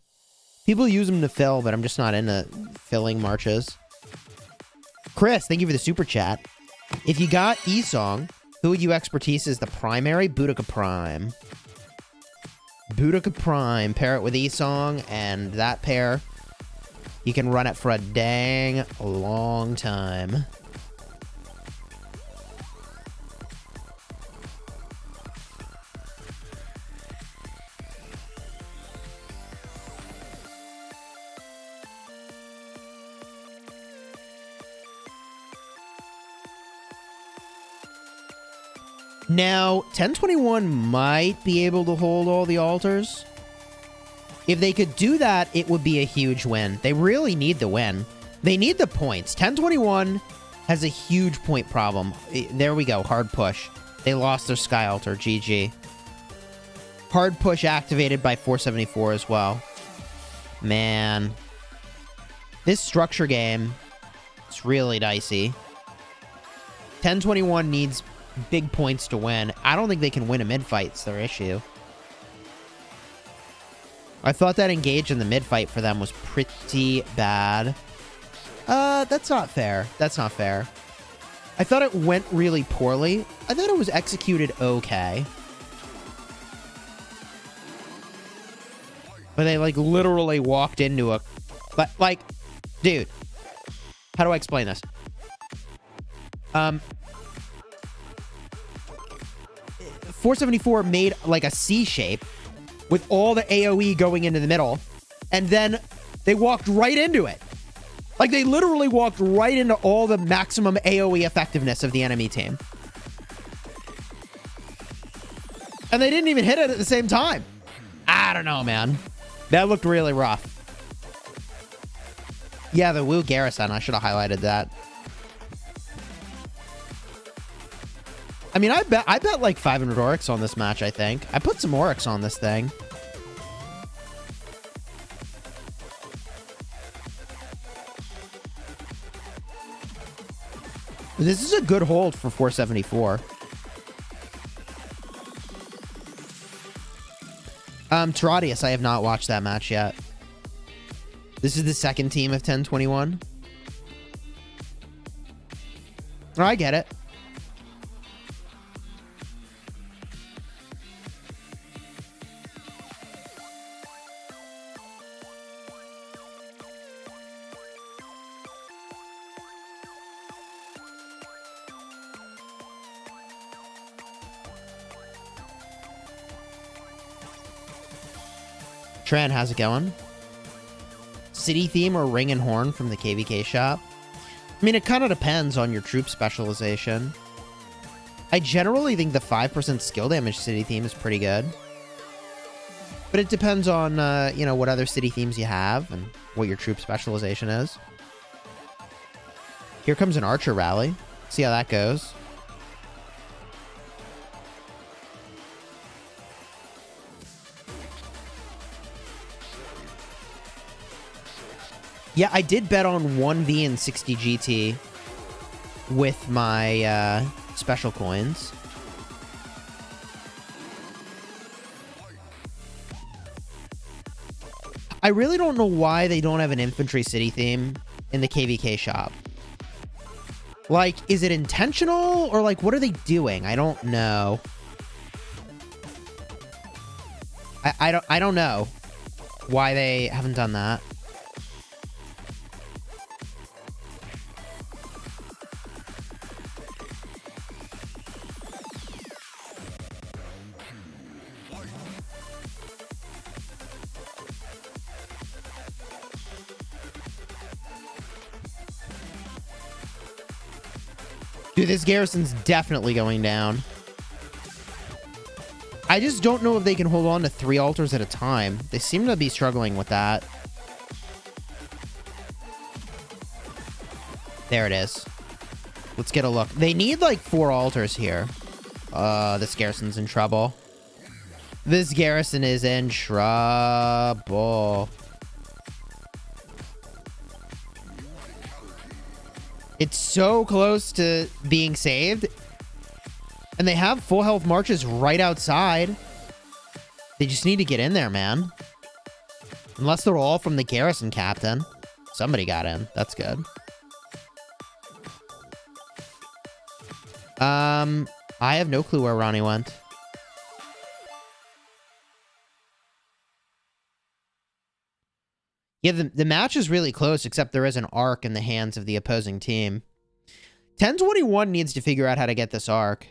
People use them to fill, but I'm just not into filling marches. Chris, thank you for the super chat. If you got Esong, who would you expertise as the primary? Boudica Prime. Boudica Prime. Pair it with Esong, and that pair, you can run it for a dang long time. Now, 1021 might be able to hold all the altars. If they could do that, it would be a huge win. They really need the win. They need the points. 1021 has a huge point problem. There we go. Hard push. They lost their Sky Altar. GG. Hard push activated by 474 as well. Man. This structure game, it's really dicey. 1021 needs big points to win. I don't think they can win a mid-fight. It's their issue. I thought that engage in the mid-fight for them was pretty bad. That's not fair. That's not fair. I thought it went really poorly. I thought it was executed okay. But they, like, literally walked into a... But, like, dude. How do I explain this? 474 made, like, a C shape with all the AoE going into the middle, and then they walked right into it. Like, they literally walked right into all the maximum AoE effectiveness of the enemy team. And they didn't even hit it at the same time. I don't know, man. That looked really rough. Yeah, the Wu Garrison. I should have highlighted that. I mean, I bet like 500 Oryx on this match, I think. I put some Oryx on this thing. This is a good hold for 474. Terradius, I have not watched that match yet. This is the second team of 1021. Oh, I get it. Tran, how's it going? City theme or ring and horn from the KVK shop? I mean, it kind of depends on your troop specialization. I generally think the 5% skill damage city theme is pretty good. But it depends on, you know, what other city themes you have and what your troop specialization is. Here comes an archer rally. See how that goes. Yeah, I did bet on 1V and 60 GT with my special coins. I really don't know why they don't have an infantry city theme in the KVK shop. Like, is it intentional or like what are they doing? I don't know. I don't know why they haven't done that. Dude, this garrison's definitely going down. I just don't know if they can hold on to 3 altars at a time. They seem to be struggling with that. There it is. Let's get a look. They need like 4 altars here. This garrison's in trouble. This garrison is in trouble. It's so close to being saved. And they have full health marches right outside. They just need to get in there, man. Unless they're all from the garrison captain. Somebody got in. That's good. I have no clue where Ronnie went. Yeah, the match is really close, except there is an arc in the hands of the opposing team. 1021 needs to figure out how to get this arc.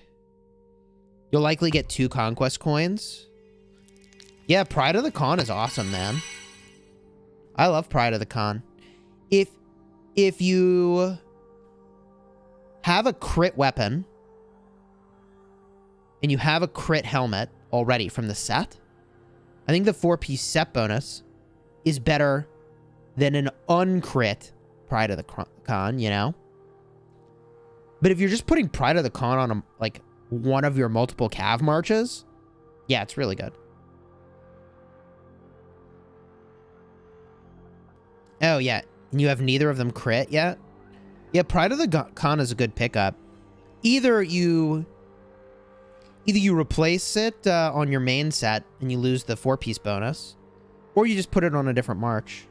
You'll likely get 2 conquest coins. Yeah, Pride of the Khan is awesome, man. I love Pride of the Khan. If you have a crit weapon and you have a crit helmet already from the set, I think the 4-piece set bonus is better than an uncrit Pride of the Khan, you know? But if you're just putting Pride of the Khan on like one of your multiple cav marches, yeah, it's really good. Oh, yeah. And you have neither of them crit yet? Yeah, Pride of the Khan is a good pickup. Either you replace it on your main set and you lose the 4-piece bonus, or you just put it on a different march.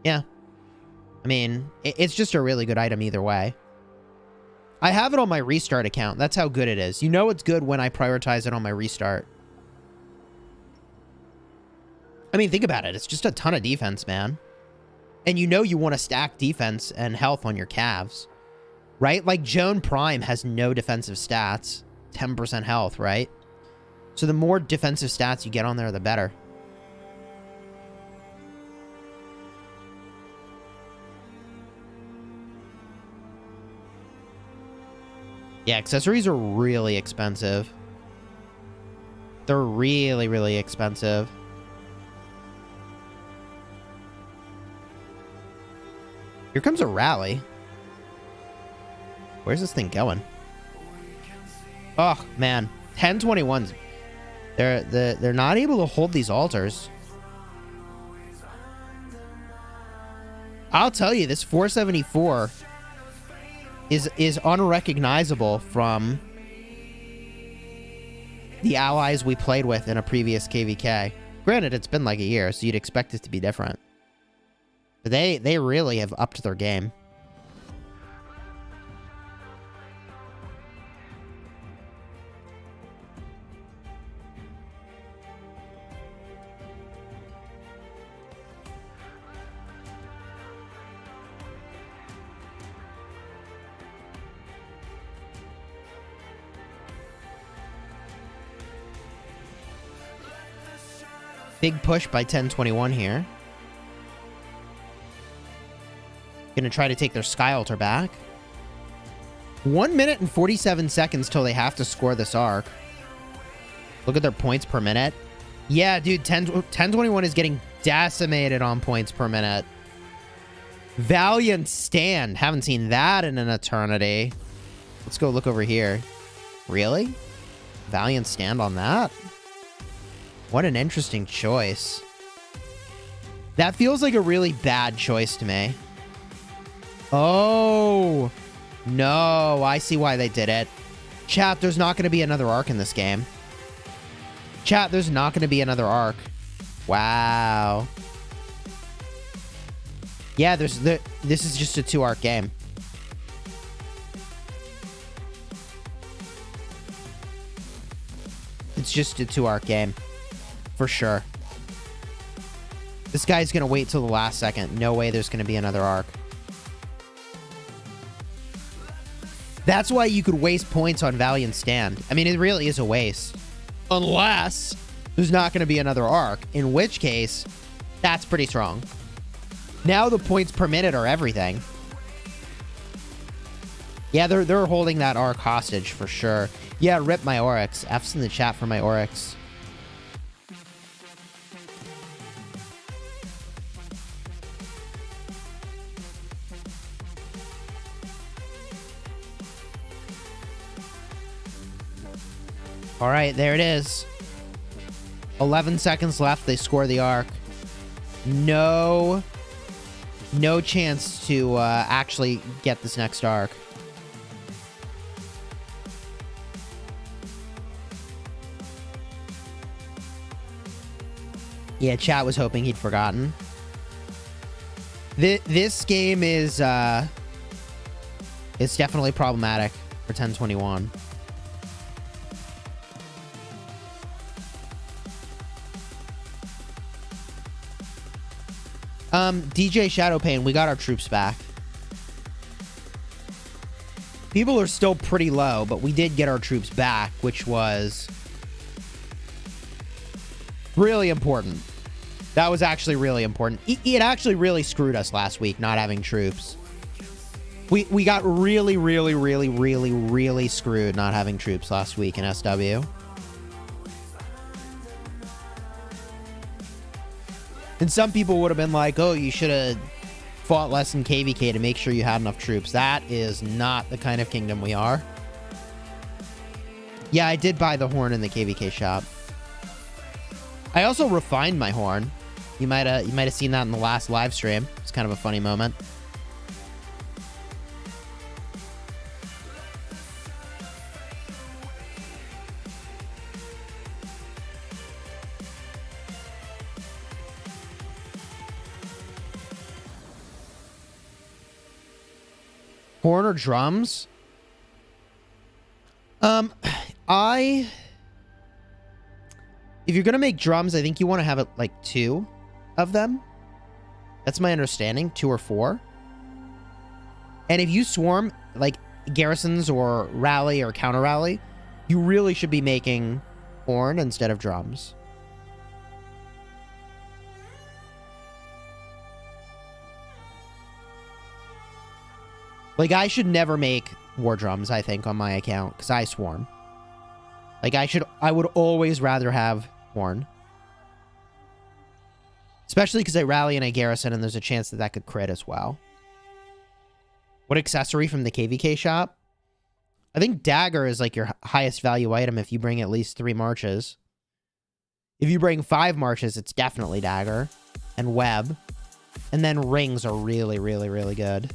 Yeah. I mean, it's just a really good item either way. I have it on my restart account. That's how good it is. You know it's good when I prioritize it on my restart. I mean, think about it. It's just a ton of defense, man. And you know you want to stack defense and health on your calves, right? Like Joan Prime has no defensive stats, 10% health, right? So the more defensive stats you get on there, the better. Yeah, accessories are really expensive. They're really, really expensive. Here comes a rally. Where's this thing going? Oh, man. 1021s. They're not able to hold these altars. I'll tell you, this 474 is unrecognizable from the allies we played with in a previous KVK. Granted, it's been like a year, so you'd expect it to be different. But they really have upped their game. Big push by 1021 here. Gonna try to take their Sky Altar back. 1 minute and 47 seconds till they have to score this arc. Look at their points per minute. Yeah, dude, 1021 is getting decimated on points per minute. Valiant Stand. Haven't seen that in an eternity. Let's go look over here. Really? Valiant Stand on that? What an interesting choice. That feels like a really bad choice to me. Oh, no. I see why they did it. Chat, there's not going to be another arc in this game. Chat, there's not going to be another arc. Wow. Yeah, this is just a 2-arc game. It's just a 2-arc game. For sure. This guy's going to wait till the last second. No way there's going to be another arc. That's why you could waste points on Valiant Stand. I mean, it really is a waste. Unless there's not going to be another arc. In which case, that's pretty strong. Now the points per minute are everything. Yeah, they're holding that arc hostage for sure. Yeah, rip my Oryx. F's in the chat for my Oryx. All right, there it is. 11 seconds left. They score the arc. No chance to actually get this next arc. Yeah, chat was hoping he'd forgotten. This game is it's definitely problematic for 1021. DJ Shadowpain, we got our troops back. People are still pretty low, but we did get our troops back, which was really important. That was actually really important. It actually really screwed us last week, not having troops. We got really, really, really, really, really screwed not having troops last week in SW. And some people would have been like, oh, you should have fought less in KVK to make sure you had enough troops. That is not the kind of kingdom we are. Yeah, I did buy the horn in the KVK shop. I also refined my horn. You might have seen that in the last live stream. It's kind of a funny moment. Horn or drums? If you're gonna make drums, I think you want to have it like 2 of them. That's my understanding, 2 or 4. And if you swarm like garrisons or rally or counter rally, you really should be making horn instead of drums. Like, I should never make war drums, I think, on my account, because I swarm. Like, I would always rather have Horn. Especially because I rally and I garrison, and there's a chance that that could crit as well. What accessory from the KVK shop? I think Dagger is like your highest value item if you bring at least 3 marches. If you bring 5 marches, it's definitely Dagger. And Web. And then rings are really, really, really good.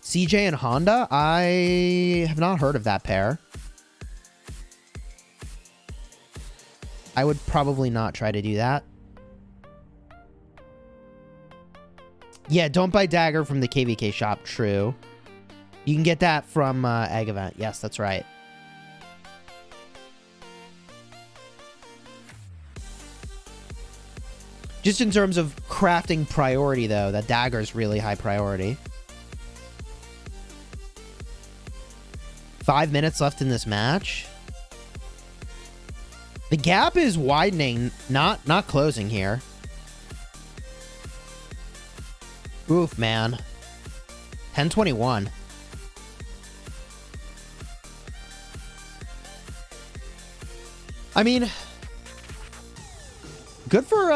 CJ and Honda? I have not heard of that pair. I would probably not try to do that. Yeah, don't buy Dagger from the KVK shop. True. You can get that from Egg Event. Yes, that's right. Just in terms of crafting priority, though, that Dagger is really high priority. 5 minutes left in this match. The gap is widening, not closing here. Oof, man. 10:21. I mean, good for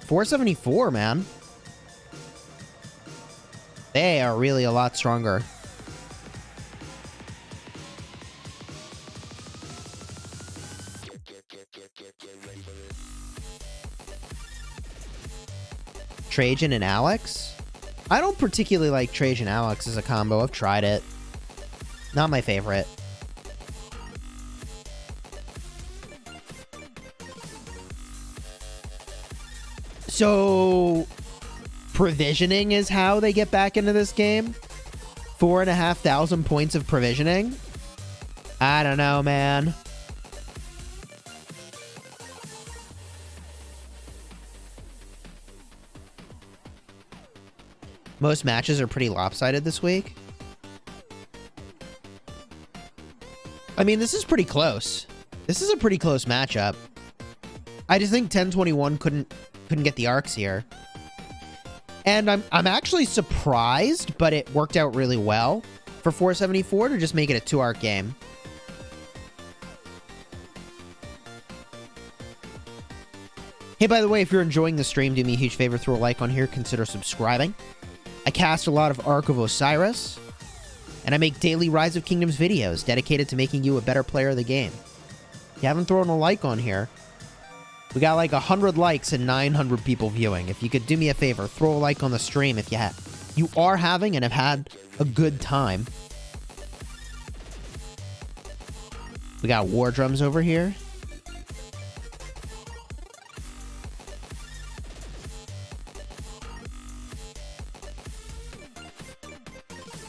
474, man. They are really a lot stronger. Trajan and Alex? I don't particularly like Trajan Alex as a combo. I've tried it. Not my favorite. So, provisioning is how they get back into this game? 4,500 points of provisioning? I don't know, man. Most matches are pretty lopsided this week. I mean, this is pretty close. This is a pretty close matchup. I just think 1021 couldn't get the arcs here. And I'm actually surprised, but it worked out really well for 474 to just make it a 2-arc game. Hey, by the way, if you're enjoying the stream, do me a huge favor, throw a like on here, consider subscribing. I cast a lot of Ark of Osiris, and I make daily Rise of Kingdoms videos dedicated to making you a better player of the game. If you haven't thrown a like on here, we got like 100 likes and 900 people viewing. If you could do me a favor, throw a like on the stream if you are having and have had a good time. We got War Drums over here.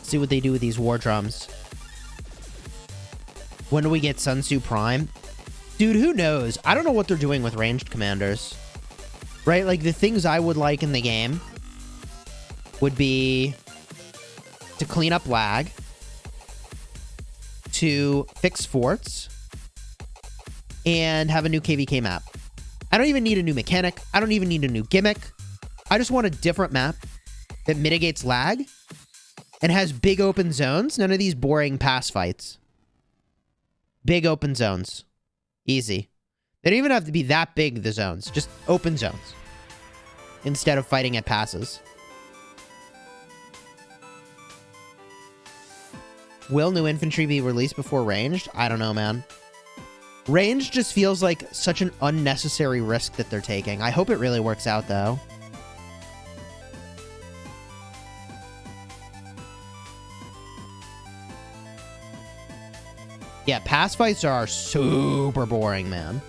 See what they do with these War Drums. When do we get Sun Tzu Prime? Dude, who knows? I don't know what they're doing with ranged commanders. Right? Like, the things I would like in the game would be to clean up lag, to fix forts, and have a new KVK map. I don't even need a new mechanic. I don't even need a new gimmick. I just want a different map that mitigates lag and has big open zones. None of these boring pass fights. Big open zones. Easy. They don't even have to be that big, the zones. Just open zones. Instead of fighting at passes. Will new infantry be released before ranged? I don't know, man. Ranged just feels like such an unnecessary risk that they're taking. I hope it really works out, though. Yeah, pass fights are super boring, man.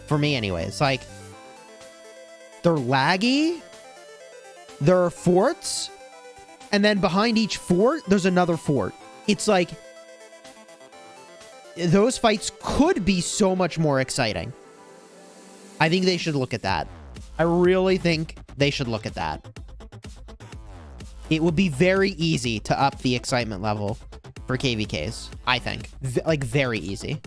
For me, anyways. Like, they're laggy. There are forts. And then behind each fort, there's another fort. It's like, those fights could be so much more exciting. I think they should look at that. I really think they should look at that. It would be very easy to up the excitement level for KVKs, I think. Like, very easy.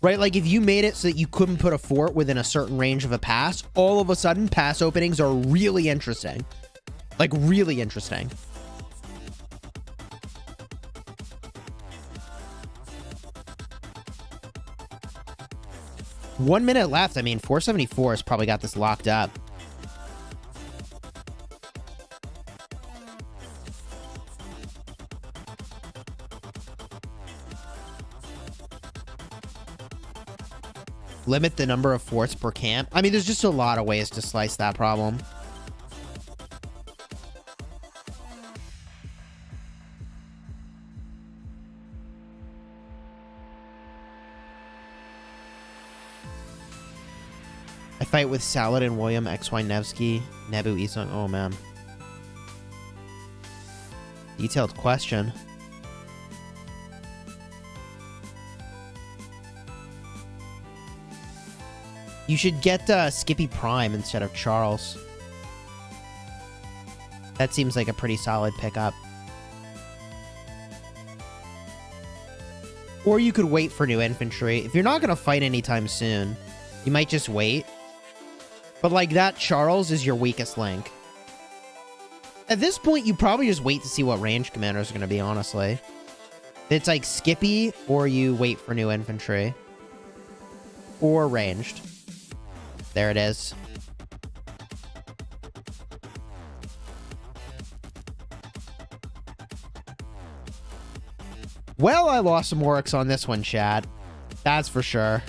right? Like if you made it so that you couldn't put a fort within a certain range of a pass, all of a sudden pass openings are really interesting. Like really interesting. One minute left. I mean, 474 has probably got this locked up. Limit the number of forts per camp. I mean, there's just a lot of ways to slice that problem. I fight with Salad and William XY Nevsky, Nebu Isung. Oh man. Detailed question. You should get Skippy Prime instead of Charles. That seems like a pretty solid pickup. Or you could wait for new infantry. If you're not going to fight anytime soon, you might just wait. But like that Charles is your weakest link. At this point, you probably just wait to see what range commanders are going to be, honestly. It's like Skippy, or you wait for new infantry. Or ranged. There it is. Well, I lost some orcs on this one, chat. That's for sure.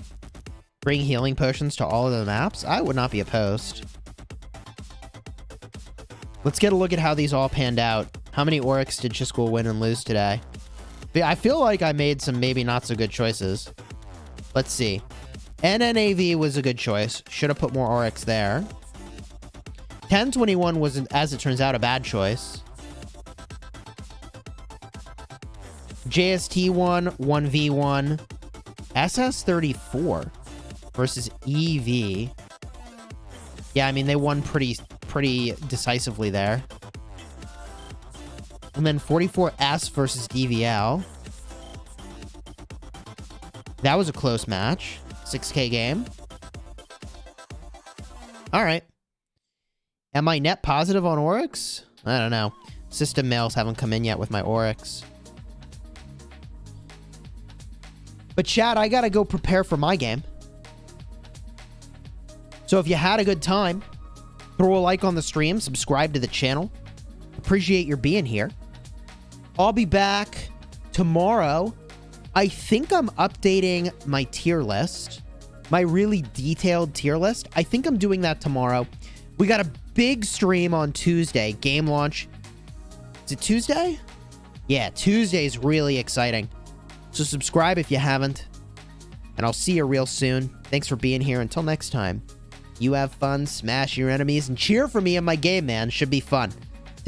Bring healing potions to all of the maps? I would not be opposed. Let's get a look at how these all panned out. How many orcs did Chisgule win and lose today? I feel like I made some maybe not so good choices. Let's see. Nnav was a good choice. Should have put more orcs there. 1021 was, as it turns out, a bad choice. JST1, 1v1. SS34 versus EV. Yeah, I mean, they won pretty decisively there. And then 44S versus DVL. That was a close match. 6K game. All right. Am I net positive on Oryx? I don't know. System mails haven't come in yet with my Oryx. But chat, I gotta go prepare for my game. So if you had a good time, throw a like on the stream, subscribe to the channel. Appreciate your being here. I'll be back tomorrow. I think I'm updating my tier list. My really detailed tier list. I think I'm doing that tomorrow. We got a big stream on Tuesday. Game launch. Is it Tuesday? Yeah, Tuesday's really exciting. So subscribe if you haven't. And I'll see you real soon. Thanks for being here. Until next time. You have fun, smash your enemies, and cheer for me in my game, man. Should be fun.